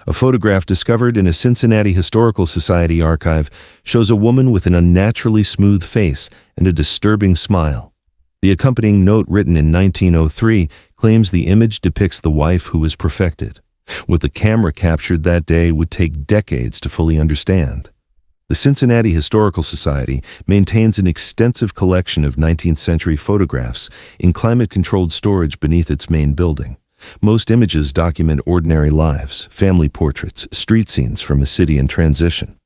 A photograph discovered in a Cincinnati Historical Society archive shows a woman with an unnaturally smooth face and a disturbing smile. The accompanying note, written in 1903, claims the image depicts the wife who was perfected. What the camera captured that day would take decades to fully understand. The Cincinnati Historical Society maintains an extensive collection of 19th-century photographs in climate-controlled storage beneath its main building. Most images document ordinary lives, family portraits, street scenes from a city in transition.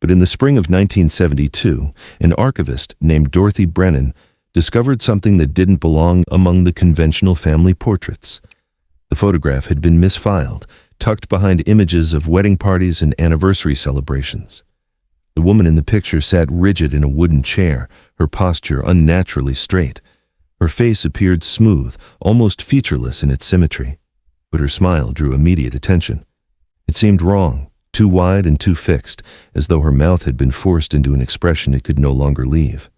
But in the spring of 1972, an archivist named Dorothy Brennan discovered something that didn't belong among the conventional family portraits. The photograph had been misfiled, tucked behind images of wedding parties and anniversary celebrations. The woman in the picture sat rigid in a wooden chair, her posture unnaturally straight. Her face appeared smooth, almost featureless in its symmetry, but her smile drew immediate attention. It seemed wrong, too wide and too fixed, as though her mouth had been forced into an expression it could no longer leave.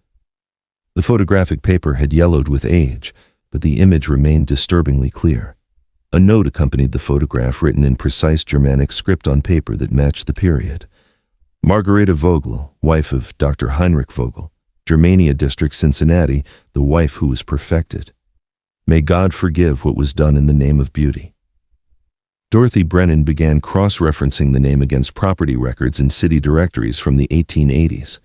The photographic paper had yellowed with age, but the image remained disturbingly clear. A note accompanied the photograph, written in precise Germanic script on paper that matched the period. Margareta Vogel, wife of Dr. Heinrich Vogel, Germania District, Cincinnati, the wife who was perfected. May God forgive what was done in the name of beauty. Dorothy Brennan began cross-referencing the name against property records and city directories from the 1880s.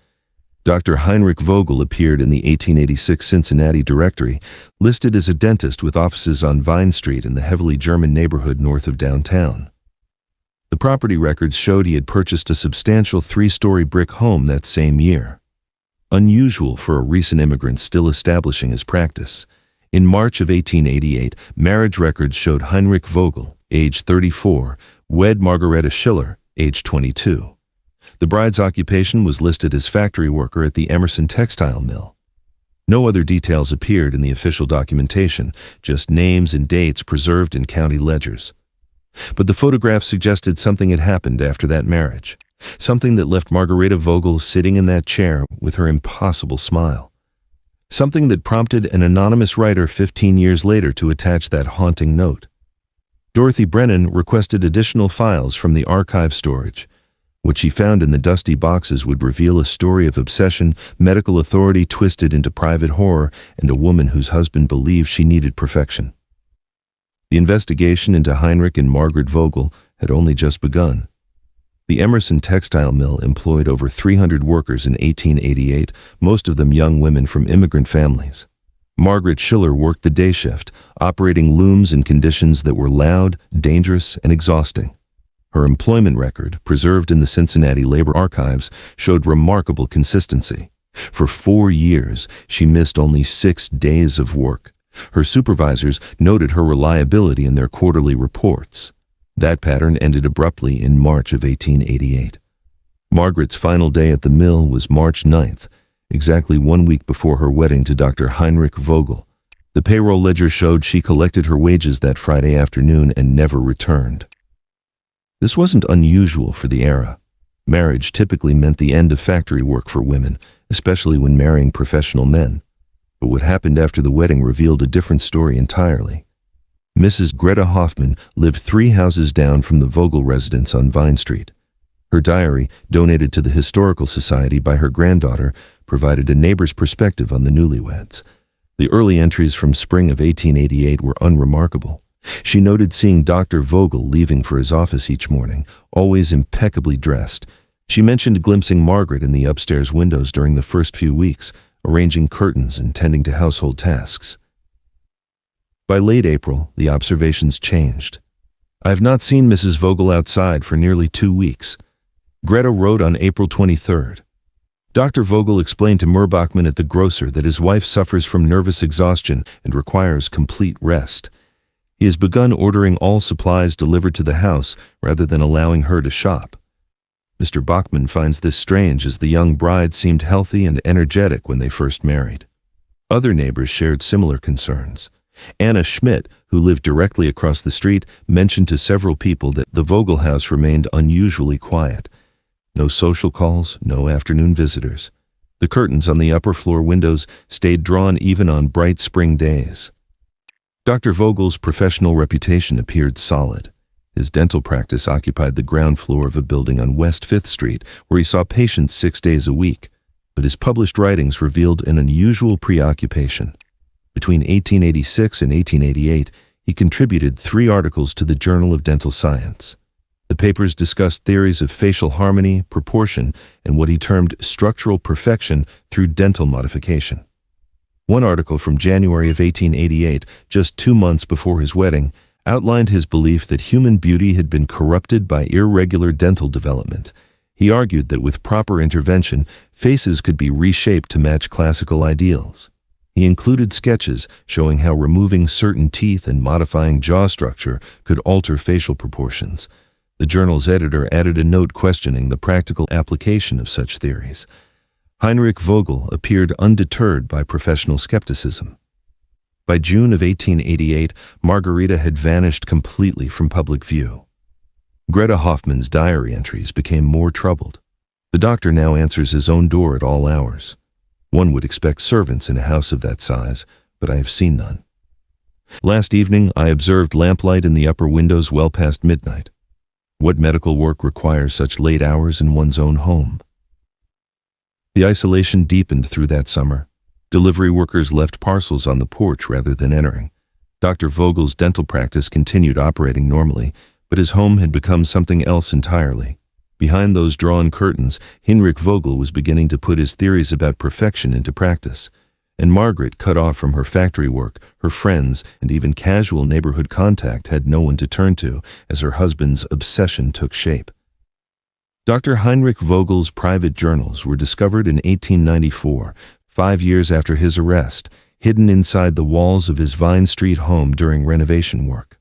Dr. Heinrich Vogel appeared in the 1886 Cincinnati directory, listed as a dentist with offices on Vine Street in the heavily German neighborhood north of downtown. The property records showed he had purchased a substantial 3-story brick home that same year. Unusual for a recent immigrant still establishing his practice. In March of 1888, marriage records showed Heinrich Vogel, age 34, wed Margareta Schiller, age 22. The bride's occupation was listed as factory worker at the Emerson textile mill. No other details appeared in the official documentation, just names and dates preserved in county ledgers. But the photograph suggested something had happened after that marriage. Something that left Margareta Vogel sitting in that chair with her impossible smile. Something that prompted an anonymous writer 15 years later to attach that haunting note. Dorothy Brennan requested additional files from the archive storage. What she found in the dusty boxes would reveal a story of obsession, medical authority twisted into private horror, and a woman whose husband believed she needed perfection. The investigation into Heinrich and Margaret Vogel had only just begun. The Emerson textile mill employed over 300 workers in 1888, most of them young women from immigrant families. Margaret Schiller worked the day shift, operating looms in conditions that were loud, dangerous, and exhausting. Her employment record, preserved in the Cincinnati Labor Archives, showed remarkable consistency. For 4 years, she missed only 6 days of work. Her supervisors noted her reliability in their quarterly reports. That pattern ended abruptly in March of 1888. Margaret's final day at the mill was March 9th, exactly 1 week before her wedding to Dr. Heinrich Vogel. The payroll ledger showed she collected her wages that Friday afternoon and never returned. This wasn't unusual for the era. Marriage typically meant the end of factory work for women, especially when marrying professional men. But what happened after the wedding revealed a different story entirely. Mrs. Greta Hoffman lived 3 houses down from the Vogel residence on Vine Street. Her diary, donated to the Historical Society by her granddaughter, provided a neighbor's perspective on the newlyweds. The early entries from spring of 1888 were unremarkable. She noted seeing Dr. Vogel leaving for his office each morning, always impeccably dressed. She mentioned glimpsing Margaret in the upstairs windows during the first few weeks, arranging curtains and tending to household tasks. By late April, the observations changed. "I have not seen Mrs. Vogel outside for nearly 2 weeks. Greta wrote on April 23rd. Dr. Vogel explained to Murbachman at the grocer that his wife suffers from nervous exhaustion and requires complete rest. He has begun ordering all supplies delivered to the house rather than allowing her to shop. Mr. Bachman finds this strange, as the young bride seemed healthy and energetic when they first married." Other neighbors shared similar concerns. Anna Schmidt, who lived directly across the street, mentioned to several people that the Vogel house remained unusually quiet. No social calls, no afternoon visitors. The curtains on the upper floor windows stayed drawn even on bright spring days. Dr. Vogel's professional reputation appeared solid. His dental practice occupied the ground floor of a building on West 5th Street, where he saw patients 6 days a week, but his published writings revealed an unusual preoccupation. Between 1886 and 1888, he contributed 3 articles to the Journal of Dental Science. The papers discussed theories of facial harmony, proportion, and what he termed structural perfection through dental modification. One article from January of 1888, just 2 months before his wedding, outlined his belief that human beauty had been corrupted by irregular dental development. He argued that with proper intervention, faces could be reshaped to match classical ideals. He included sketches showing how removing certain teeth and modifying jaw structure could alter facial proportions. The journal's editor added a note questioning the practical application of such theories. Heinrich Vogel appeared undeterred by professional skepticism. By June of 1888, Margarita had vanished completely from public view. Greta Hoffmann's diary entries became more troubled. The doctor now answers his own door at all hours. One would expect servants in a house of that size, but I have seen none. Last evening, I observed lamplight in the upper windows well past midnight. What medical work requires such late hours in one's own home? The isolation deepened through that summer. Delivery workers left parcels on the porch rather than entering. Dr. Vogel's dental practice continued operating normally, but his home had become something else entirely. Behind those drawn curtains, Heinrich Vogel was beginning to put his theories about perfection into practice. And Margaret, cut off from her factory work, her friends, and even casual neighborhood contact, had no one to turn to as her husband's obsession took shape. Dr. Heinrich Vogel's private journals were discovered in 1894, 5 years after his arrest, hidden inside the walls of his Vine Street home during renovation work.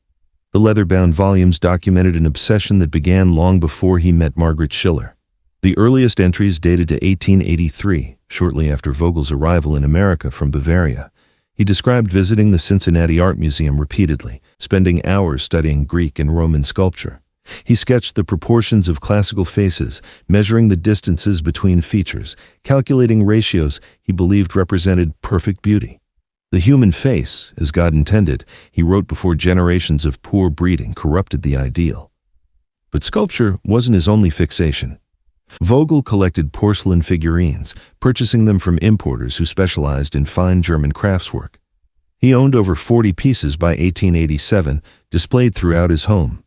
The leather-bound volumes documented an obsession that began long before he met Margaret Schiller. The earliest entries dated to 1883, shortly after Vogel's arrival in America from Bavaria. He described visiting the Cincinnati Art Museum repeatedly, spending hours studying Greek and Roman sculpture. He sketched the proportions of classical faces, measuring the distances between features, calculating ratios he believed represented perfect beauty. The human face, as God intended, he wrote before generations of poor breeding corrupted the ideal. But sculpture wasn't his only fixation. Vogel collected porcelain figurines, purchasing them from importers who specialized in fine German craftswork. He owned over 40 pieces by 1887, displayed throughout his home.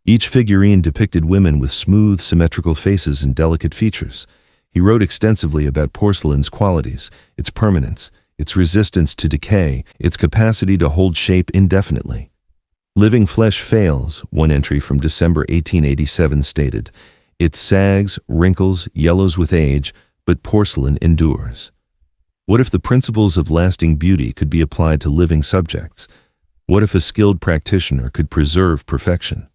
Each figurine depicted women with smooth, symmetrical faces and delicate features. He wrote extensively about porcelain's qualities, its permanence, its resistance to decay, its capacity to hold shape indefinitely. Living flesh fails, one entry from December 1887 stated. It sags, wrinkles, yellows with age, but porcelain endures. What if the principles of lasting beauty could be applied to living subjects? What if a skilled practitioner could preserve perfection?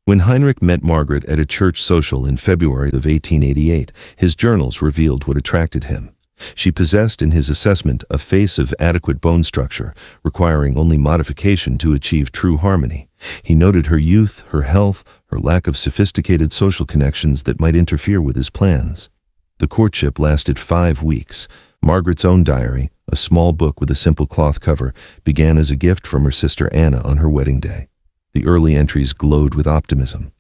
When Heinrich met Margaret at a church social in February of 1888, his journals revealed what attracted him. She possessed, in his assessment, a face of adequate bone structure, requiring only modification to achieve true harmony. He noted her youth, her health, her lack of sophisticated social connections that might interfere with his plans. The courtship lasted 5 weeks. Margaret's own diary, a small book with a simple cloth cover, began as a gift from her sister Anna on her wedding day. The early entries glowed with optimism.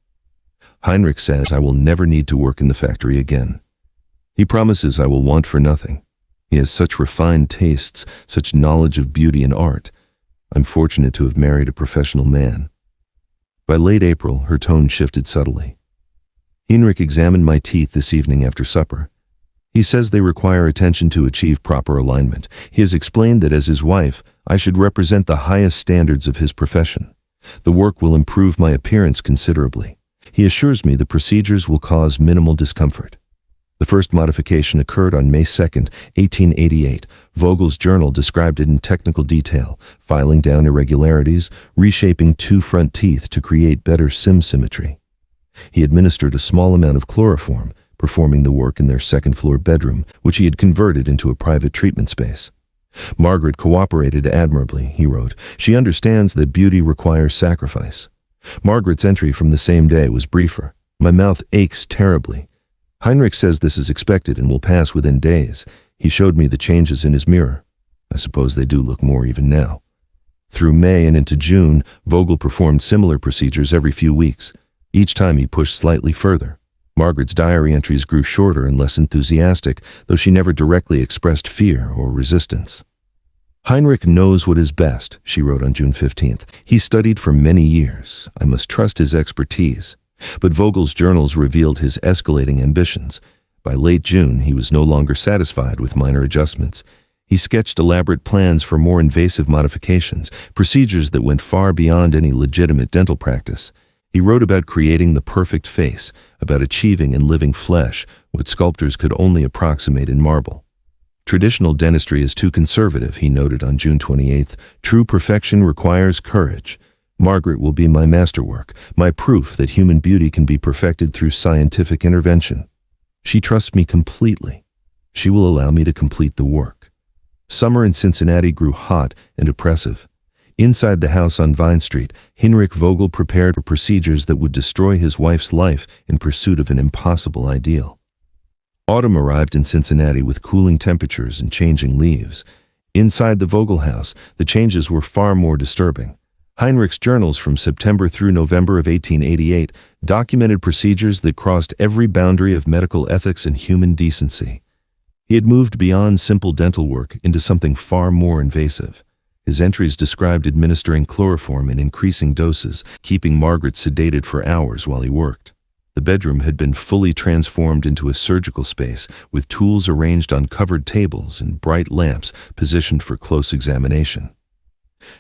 Heinrich says, "I will never need to work in the factory again. He promises I will want for nothing. He has such refined tastes, such knowledge of beauty and art. I'm fortunate to have married a professional man." By late April, her tone shifted subtly. "Heinrich examined my teeth this evening after supper. He says they require attention to achieve proper alignment. He has explained that as his wife, I should represent the highest standards of his profession. The work will improve my appearance considerably. He assures me the procedures will cause minimal discomfort." The first modification occurred on May 2, 1888. Vogel's journal described it in technical detail, filing down irregularities, reshaping 2 front teeth to create better symmetry. He administered a small amount of chloroform, performing the work in their second-floor bedroom, which he had converted into a private treatment space. "Margaret cooperated admirably," he wrote. "She understands that beauty requires sacrifice." Margaret's entry from the same day was briefer. "My mouth aches terribly. Heinrich says this is expected and will pass within days. He showed me the changes in his mirror. I suppose they do look more even now." Through May and into June, Vogel performed similar procedures every few weeks. Each time he pushed slightly further. Margaret's diary entries grew shorter and less enthusiastic, though she never directly expressed fear or resistance. "Heinrich knows what is best," she wrote on June 15th. "He studied for many years. I must trust his expertise." But Vogel's journals revealed his escalating ambitions. By late June, he was no longer satisfied with minor adjustments. He sketched elaborate plans for more invasive modifications, procedures that went far beyond any legitimate dental practice. He wrote about creating the perfect face, about achieving in living flesh what sculptors could only approximate in marble. "Traditional dentistry is too conservative," he noted on June 28th. "True perfection requires courage. Margaret will be my masterwork, my proof that human beauty can be perfected through scientific intervention. She trusts me completely. She will allow me to complete the work." Summer in Cincinnati grew hot and oppressive. Inside the house on Vine Street, Heinrich Vogel prepared for procedures that would destroy his wife's life in pursuit of an impossible ideal. Autumn arrived in Cincinnati with cooling temperatures and changing leaves. Inside the Vogel house, the changes were far more disturbing. Heinrich's journals from September through November of 1888 documented procedures that crossed every boundary of medical ethics and human decency. He had moved beyond simple dental work into something far more invasive. His entries described administering chloroform in increasing doses, keeping Margaret sedated for hours while he worked. The bedroom had been fully transformed into a surgical space, with tools arranged on covered tables and bright lamps positioned for close examination.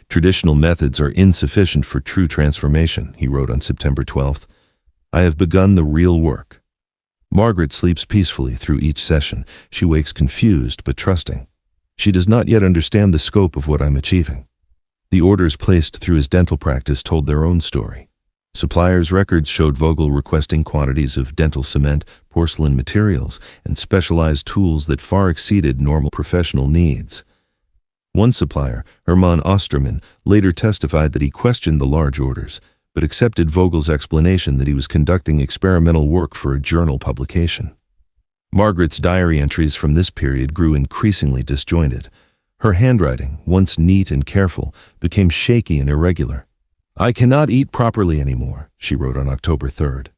"Traditional methods are insufficient for true transformation," he wrote on September 12th. "I have begun the real work." Margaret sleeps peacefully through each session. She wakes confused but trusting. She does not yet understand the scope of what I'm achieving. The orders placed through his dental practice told their own story. Suppliers' records showed Vogel requesting quantities of dental cement, porcelain materials, and specialized tools that far exceeded normal professional needs. One supplier, Hermann Ostermann, later testified that he questioned the large orders, but accepted Vogel's explanation that he was conducting experimental work for a journal publication. Margaret's diary entries from this period grew increasingly disjointed. Her handwriting, once neat and careful, became shaky and irregular. "I cannot eat properly anymore," she wrote on October 3rd.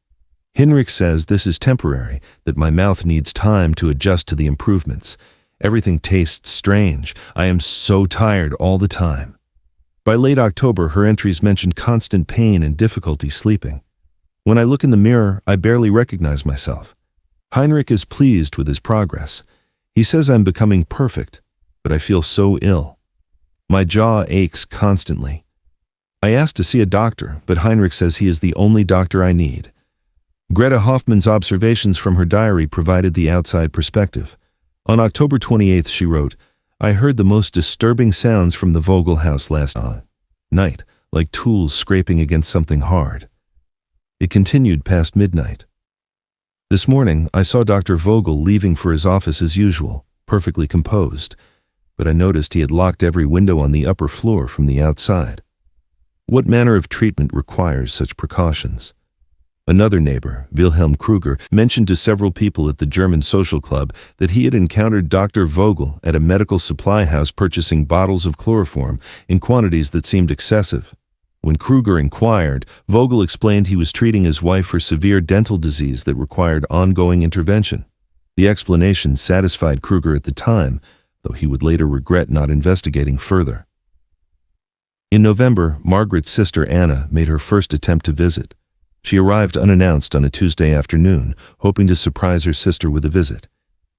"Heinrich says this is temporary, that my mouth needs time to adjust to the improvements. Everything tastes strange. I am so tired all the time." By late October, her entries mentioned constant pain and difficulty sleeping. "When I look in the mirror, I barely recognize myself." Heinrich is pleased with his progress. He says I'm becoming perfect, but I feel so ill. My jaw aches constantly. I asked to see a doctor, but Heinrich says he is the only doctor I need. Greta Hoffmann's observations from her diary provided the outside perspective. On October 28th, she wrote, "I heard the most disturbing sounds from the Vogel house last night, like tools scraping against something hard. It continued past midnight. This morning, I saw Dr. Vogel leaving for his office as usual, perfectly composed, but I noticed he had locked every window on the upper floor from the outside. What manner of treatment requires such precautions?" Another neighbor, Wilhelm Kruger, mentioned to several people at the German social club that he had encountered Dr. Vogel at a medical supply house purchasing bottles of chloroform in quantities that seemed excessive. When Kruger inquired, Vogel explained he was treating his wife for severe dental disease that required ongoing intervention. The explanation satisfied Kruger at the time, though he would later regret not investigating further. In November, Margaret's sister Anna made her first attempt to visit. She arrived unannounced on a Tuesday afternoon, hoping to surprise her sister with a visit.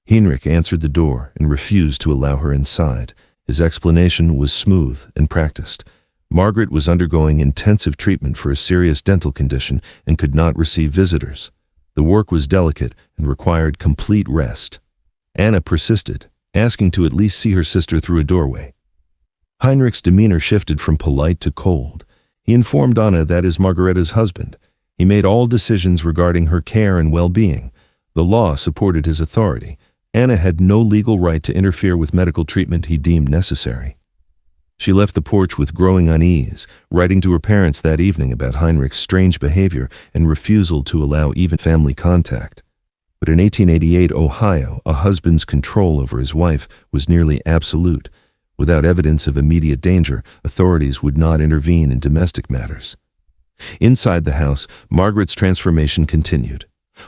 Heinrich answered the door and refused to allow her inside. His explanation was smooth and practiced. Margaret was undergoing intensive treatment for a serious dental condition and could not receive visitors. The work was delicate and required complete rest. Anna persisted, asking to at least see her sister through a doorway. Heinrich's demeanor shifted from polite to cold. He informed Anna that is Margaretta's husband. He made all decisions regarding her care and well-being. The law supported his authority. Anna had no legal right to interfere with medical treatment he deemed necessary. She left the porch with growing unease, writing to her parents that evening about Heinrich's strange behavior and refusal to allow even family contact. But in 1888 Ohio, a husband's control over his wife was nearly absolute. Without evidence of immediate danger, authorities would not intervene in domestic matters. Inside the house, Margaret's transformation continued.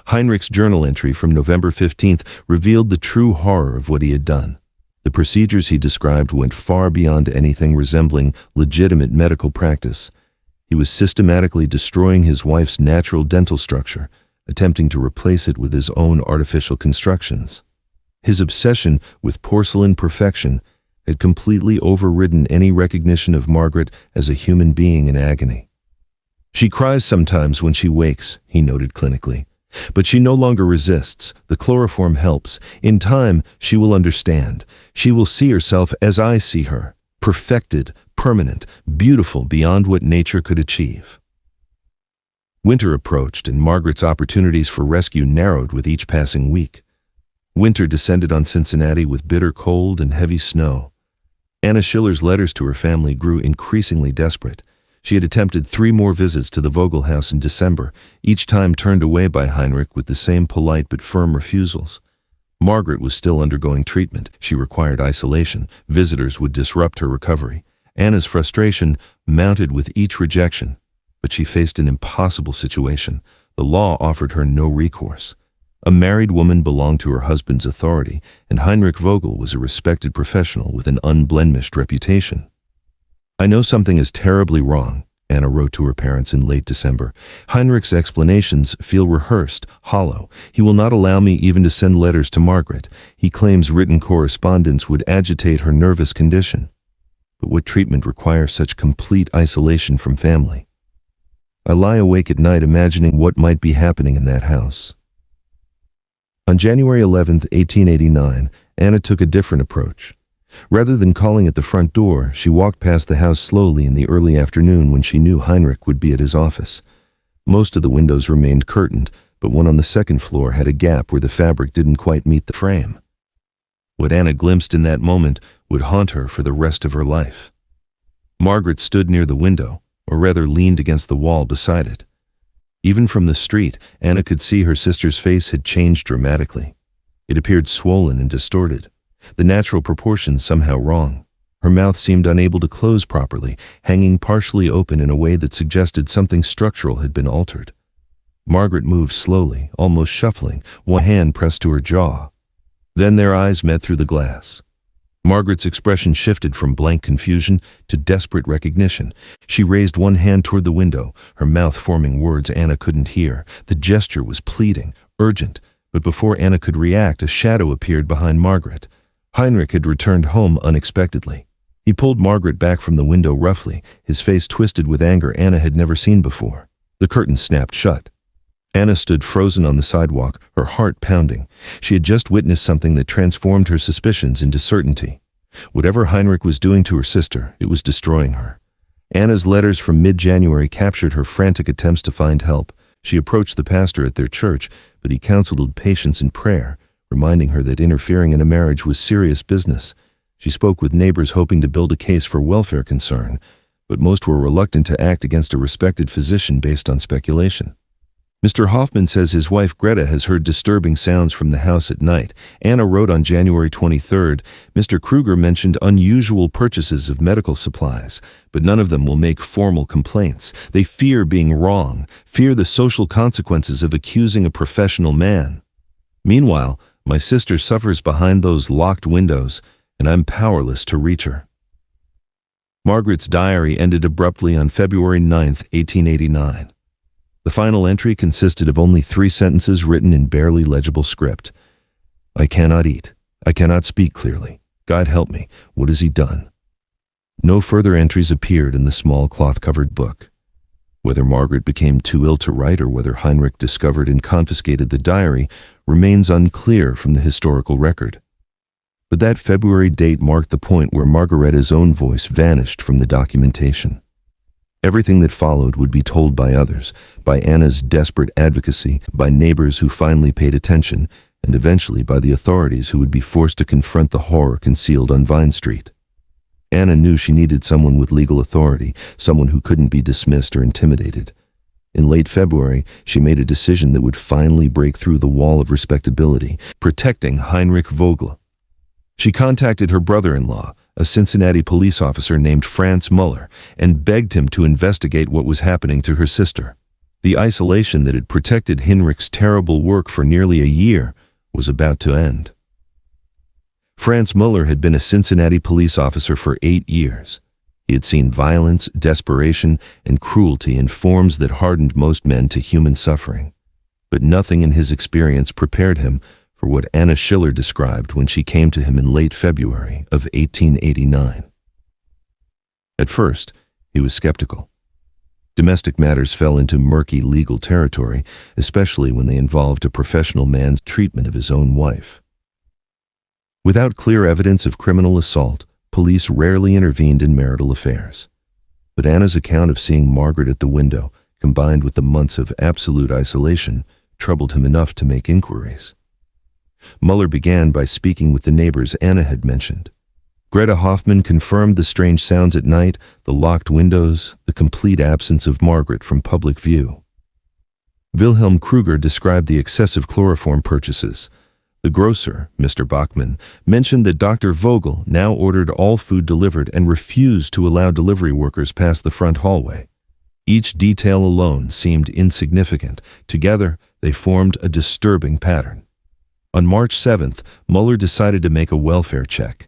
Heinrich's journal entry from November 15th revealed the true horror of what he had done. The procedures he described went far beyond anything resembling legitimate medical practice. He was systematically destroying his wife's natural dental structure, attempting to replace it with his own artificial constructions. His obsession with porcelain perfection had completely overridden any recognition of Margaret as a human being in agony. "She cries sometimes when she wakes," he noted clinically. "But she no longer resists. The chloroform helps. In time, she will understand. She will see herself as I see her, perfected, permanent, beautiful beyond what nature could achieve." Winter approached, and Margaret's opportunities for rescue narrowed with each passing week. Winter descended on Cincinnati with bitter cold and heavy snow. Anna Schiller's letters to her family grew increasingly desperate. She had attempted 3 more visits to the Vogel house in December, each time turned away by Heinrich with the same polite but firm refusals. Margaret was still undergoing treatment. She required isolation. Visitors would disrupt her recovery. Anna's frustration mounted with each rejection, but she faced an impossible situation. The law offered her no recourse. A married woman belonged to her husband's authority, and Heinrich Vogel was a respected professional with an unblemished reputation. "I know something is terribly wrong," Anna wrote to her parents in late December. "Heinrich's explanations feel rehearsed, hollow. He will not allow me even to send letters to Margaret. He claims written correspondence would agitate her nervous condition. But what treatment requires such complete isolation from family? I lie awake at night imagining what might be happening in that house." On January 11, 1889, Anna took a different approach. Rather than calling at the front door, she walked past the house slowly in the early afternoon when she knew Heinrich would be at his office. Most of the windows remained curtained, but one on the second floor had a gap where the fabric didn't quite meet the frame. What Anna glimpsed in that moment would haunt her for the rest of her life. Margaret stood near the window, or rather leaned against the wall beside it. Even from the street, Anna could see her sister's face had changed dramatically. It appeared swollen and distorted, the natural proportions somehow wrong. Her mouth seemed unable to close properly, hanging partially open in a way that suggested something structural had been altered. Margaret moved slowly, almost shuffling, one hand pressed to her jaw. Then their eyes met through the glass. Margaret's expression shifted from blank confusion to desperate recognition. She raised one hand toward the window, her mouth forming words Anna couldn't hear. The gesture was pleading, urgent, but before Anna could react, a shadow appeared behind Margaret. Heinrich had returned home unexpectedly. He pulled Margaret back from the window roughly, his face twisted with anger Anna had never seen before. The curtain snapped shut. Anna stood frozen on the sidewalk, her heart pounding. She had just witnessed something that transformed her suspicions into certainty. Whatever Heinrich was doing to her sister, it was destroying her. Anna's letters from mid-January captured her frantic attempts to find help. She approached the pastor at their church, but he counseled patience and prayer, reminding her that interfering in a marriage was serious business. She spoke with neighbors hoping to build a case for welfare concern, but most were reluctant to act against a respected physician based on speculation. Mr. Hoffman says his wife Greta has heard disturbing sounds from the house at night. Anna wrote on January 23rd, Mr. Kruger mentioned unusual purchases of medical supplies, but none of them will make formal complaints. They fear being wrong, fear the social consequences of accusing a professional man. Meanwhile, my sister suffers behind those locked windows, and I'm powerless to reach her. Margaret's diary ended abruptly on February 9, 1889. The final entry consisted of only 3 sentences written in barely legible script. I cannot eat. I cannot speak clearly. God help me. What has he done? No further entries appeared in the small cloth-covered book. Whether Margaret became too ill to write or whether Heinrich discovered and confiscated the diary remains unclear from the historical record. But that February date marked the point where Margaretta's own voice vanished from the documentation. Everything that followed would be told by others, by Anna's desperate advocacy, by neighbors who finally paid attention, and eventually by the authorities who would be forced to confront the horror concealed on Vine Street. Anna knew she needed someone with legal authority, someone who couldn't be dismissed or intimidated. In late February, she made a decision that would finally break through the wall of respectability, protecting Heinrich Vogel. She contacted her brother-in-law, a Cincinnati police officer named Franz Muller, and begged him to investigate what was happening to her sister. The isolation that had protected Hinrich's terrible work for nearly a year was about to end. Franz Muller had been a Cincinnati police officer for 8 years. He had seen violence, desperation, and cruelty in forms that hardened most men to human suffering. But nothing in his experience prepared him for what Anna Schiller described when she came to him in late February of 1889. At first, he was skeptical. Domestic matters fell into murky legal territory, especially when they involved a professional man's treatment of his own wife. Without clear evidence of criminal assault, police rarely intervened in marital affairs. But Anna's account of seeing Margaret at the window, combined with the months of absolute isolation, troubled him enough to make inquiries. Muller began by speaking with the neighbors Anna had mentioned. Greta Hoffman confirmed the strange sounds at night, the locked windows, the complete absence of Margaret from public view. Wilhelm Kruger described the excessive chloroform purchases. The grocer, Mr. Bachmann, mentioned that Dr. Vogel now ordered all food delivered and refused to allow delivery workers past the front hallway. Each detail alone seemed insignificant. Together, they formed a disturbing pattern. On March 7th, Muller decided to make a welfare check.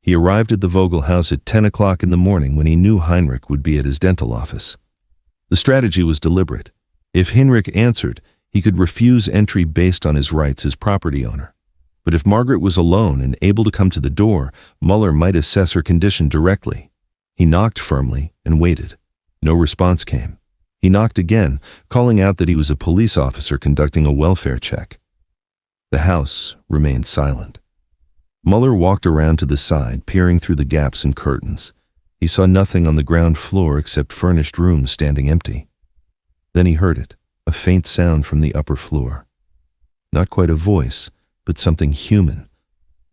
He arrived at the Vogel house at 10 o'clock in the morning when he knew Heinrich would be at his dental office. The strategy was deliberate. If Heinrich answered, he could refuse entry based on his rights as property owner. But if Margaret was alone and able to come to the door, Muller might assess her condition directly. He knocked firmly and waited. No response came. He knocked again, calling out that he was a police officer conducting a welfare check. The house remained silent. Muller walked around to the side, peering through the gaps in curtains. He saw nothing on the ground floor except furnished rooms standing empty. Then he heard it, a faint sound from the upper floor. Not quite a voice, but something human,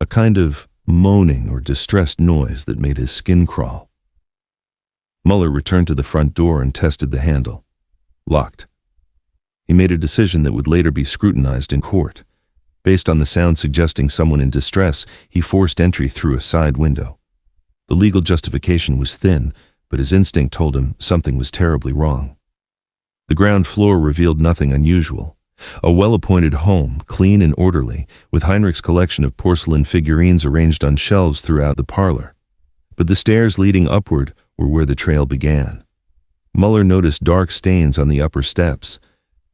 a kind of moaning or distressed noise that made his skin crawl. Muller returned to the front door and tested the handle. Locked. He made a decision that would later be scrutinized in court. Based on the sound suggesting someone in distress, he forced entry through a side window. The legal justification was thin, but his instinct told him something was terribly wrong. The ground floor revealed nothing unusual. A well-appointed home, clean and orderly, with Heinrich's collection of porcelain figurines arranged on shelves throughout the parlor. But the stairs leading upward were where the trail began. Muller noticed dark stains on the upper steps.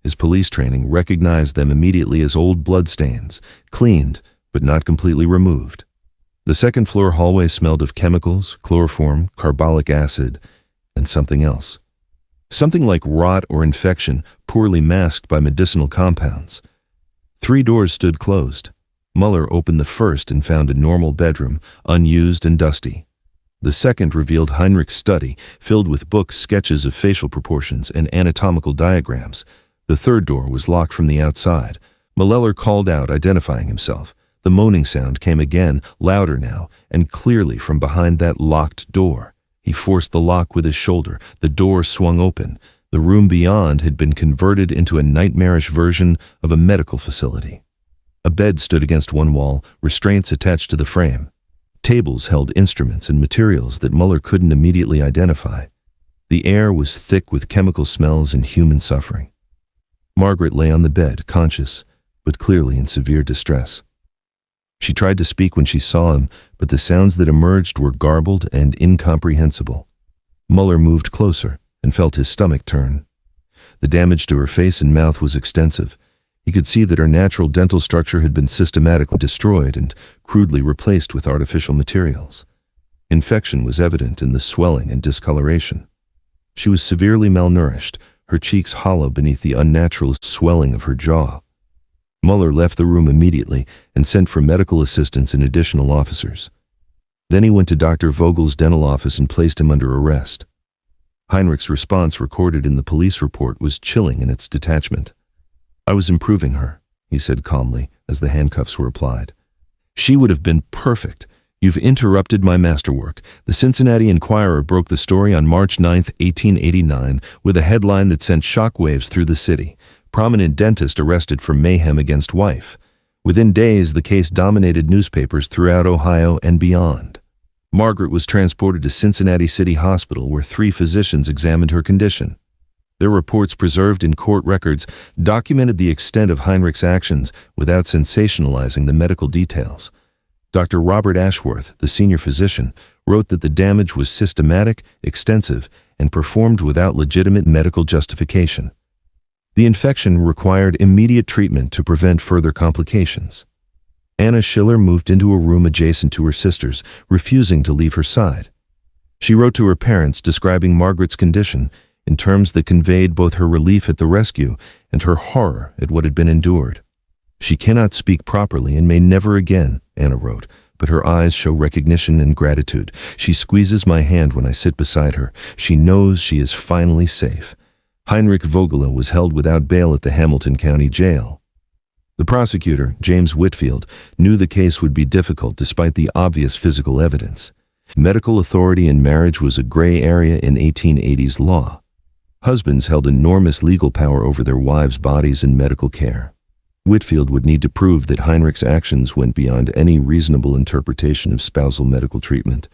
His police training recognized them immediately as old bloodstains, cleaned but not completely removed. The second-floor hallway smelled of chemicals, chloroform, carbolic acid, and something else. Something like rot or infection, poorly masked by medicinal compounds. 3 doors stood closed. Muller opened the first and found a normal bedroom, unused and dusty. The second revealed Heinrich's study, filled with books, sketches of facial proportions, and anatomical diagrams. The third door was locked from the outside. Muller called out, identifying himself. The moaning sound came again, louder now, and clearly from behind that locked door. He forced the lock with his shoulder. The door swung open. The room beyond had been converted into a nightmarish version of a medical facility. A bed stood against one wall, restraints attached to the frame. Tables held instruments and materials that Muller couldn't immediately identify. The air was thick with chemical smells and human suffering. Margaret lay on the bed, conscious, but clearly in severe distress. She tried to speak when she saw him, but the sounds that emerged were garbled and incomprehensible. Muller moved closer and felt his stomach turn. The damage to her face and mouth was extensive. He could see that her natural dental structure had been systematically destroyed and crudely replaced with artificial materials. Infection was evident in the swelling and discoloration. She was severely malnourished, her cheeks hollow beneath the unnatural swelling of her jaw. Muller left the room immediately and sent for medical assistance and additional officers. Then he went to Dr. Vogel's dental office and placed him under arrest. Heinrich's response, recorded in the police report, was chilling in its detachment. "I was improving her," he said calmly as the handcuffs were applied. "She would have been perfect. You've interrupted my masterwork." The Cincinnati Enquirer broke the story on March 9, 1889, with a headline that sent shockwaves through the city. Prominent dentist arrested for mayhem against wife. Within days, the case dominated newspapers throughout Ohio and beyond. Margaret was transported to Cincinnati City Hospital, where 3 physicians examined her condition. Their reports, preserved in court records, documented the extent of Heinrich's actions without sensationalizing the medical details. Dr. Robert Ashworth, the senior physician, wrote that the damage was systematic, extensive, and performed without legitimate medical justification. The infection required immediate treatment to prevent further complications. Anna Schiller moved into a room adjacent to her sister's, refusing to leave her side. She wrote to her parents describing Margaret's condition in terms that conveyed both her relief at the rescue and her horror at what had been endured. "She cannot speak properly and may never again," Anna wrote, "but her eyes show recognition and gratitude. She squeezes my hand when I sit beside her. She knows she is finally safe." Heinrich Vogele was held without bail at the Hamilton County Jail. The prosecutor, James Whitfield, knew the case would be difficult despite the obvious physical evidence. Medical authority in marriage was a gray area in 1880s law. Husbands held enormous legal power over their wives' bodies and medical care. Whitfield would need to prove that Heinrich's actions went beyond any reasonable interpretation of spousal medical treatment.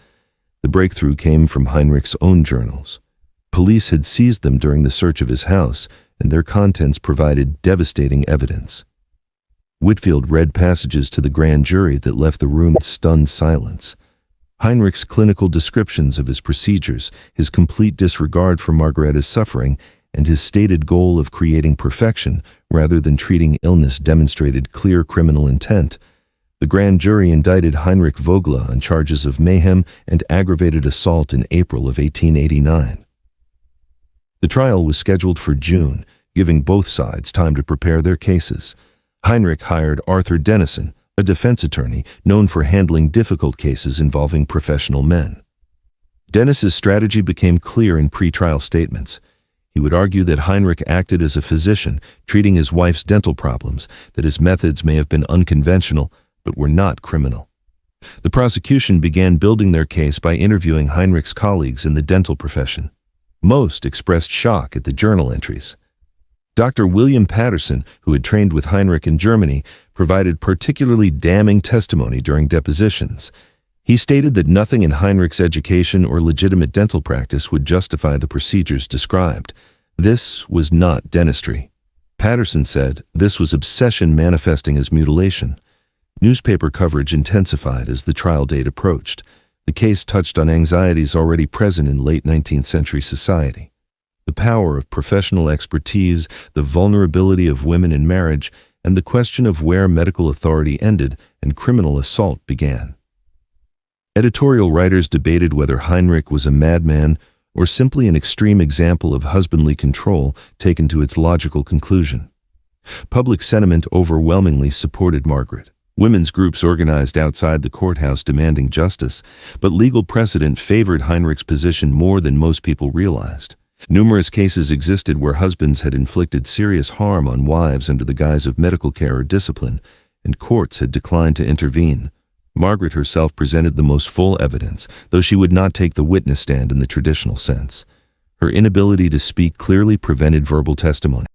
The breakthrough came from Heinrich's own journals. Police had seized them during the search of his house, and their contents provided devastating evidence. Whitfield read passages to the grand jury that left the room in stunned silence. Heinrich's clinical descriptions of his procedures, his complete disregard for Margaretta's suffering, and his stated goal of creating perfection rather than treating illness demonstrated clear criminal intent. The grand jury indicted Heinrich Vogele on charges of mayhem and aggravated assault in April of 1889. The trial was scheduled for June, giving both sides time to prepare their cases. Heinrich hired Arthur Dennison, a defense attorney known for handling difficult cases involving professional men. Dennis's strategy became clear in pretrial statements. He would argue that Heinrich acted as a physician, treating his wife's dental problems, that his methods may have been unconventional, but were not criminal. The prosecution began building their case by interviewing Heinrich's colleagues in the dental profession. Most expressed shock at the journal entries. Dr. William Patterson, who had trained with Heinrich in Germany, provided particularly damning testimony during depositions. He stated that nothing in Heinrich's education or legitimate dental practice would justify the procedures described. This was not dentistry. Patterson said this was obsession manifesting as mutilation. Newspaper coverage intensified as the trial date approached. The case touched on anxieties already present in late 19th century society. The power of professional expertise, the vulnerability of women in marriage, and the question of where medical authority ended and criminal assault began. Editorial writers debated whether Heinrich was a madman or simply an extreme example of husbandly control taken to its logical conclusion. Public sentiment overwhelmingly supported Margaret. Women's groups organized outside the courthouse demanding justice, but legal precedent favored Heinrich's position more than most people realized. Numerous cases existed where husbands had inflicted serious harm on wives under the guise of medical care or discipline, and courts had declined to intervene. Margaret herself presented the most full evidence, though she would not take the witness stand in the traditional sense. Her inability to speak clearly prevented verbal testimony.